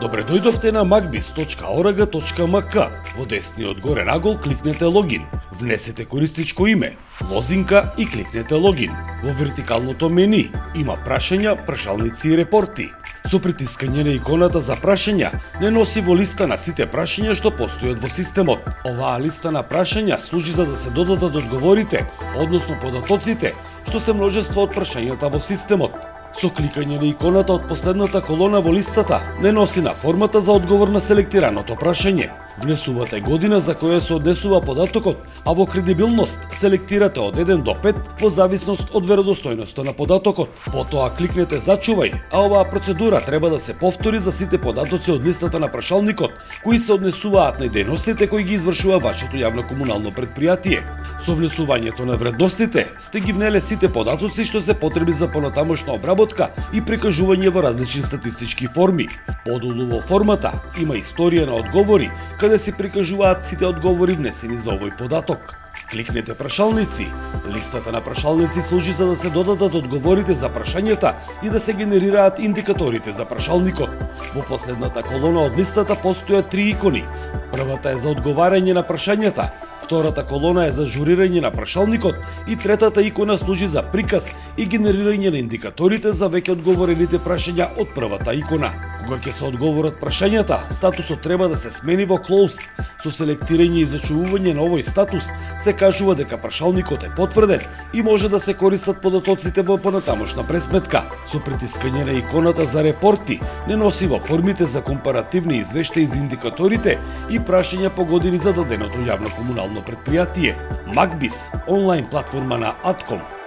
Добре дојдовте на magbis.org.mk. Во десниот горе нагол кликнете логин. Внесете користичко име, лозинка и кликнете логин. Во вертикалното мени има прашања, прашалници и репорти. Со притискање на иконата за прашања не носи во листа на сите прашања што постојат во системот. Оваа листа на прашања служи за да се додадат одговорите, односно податоците, што се множество од прашањата во системот. Со кликање на иконата од последната колона во листата не носи на формата за одговор на селектираното прашање. Внесувате година за која се однесува податокот, а во кредибилност селектирате од 1 до 5 во зависност од веродостојноста на податокот. Потоа кликнете зачувај, а оваа процедура треба да се повтори за сите податоци од листата на прашалникот, кои се однесуваат на дејностите кои ги извршува вашето јавно комунално предпријатие. Со внесувањето на вредностите сте ги внеле сите податоци што се потребни за понатамошна обработка и прикажување во различни статистички форми. Подолу во формата има историја на одговори, каде се прикажуваат сите одговори внесени за овој податок. Кликнете прашалници. Листата на прашалници служи за да се додадат одговорите за прашањата и да се генерираат индикаторите за прашалникот. Во последната колона од листата постојат 3 икони. Првата е за одговарање на прашањата, втората колона е за журирање на прашалникот и третата икона служи за приказ и генерирање на индикаторите за веќе одговорените прашања од првата икона. Кога ќе се одговорат прашањата, статусот треба да се смени во closed. Со селектирање и зачувување на овој статус се кажува дека прашалникот е потврден и може да се користат податоците во понатамошна пресметка. Со притискање на иконата за репорти не носи во формите за компаративни извештаи за индикаторите и прашања по години за даденото јавно комунално предпријатие. Magbis, онлайн платформа на Adcom.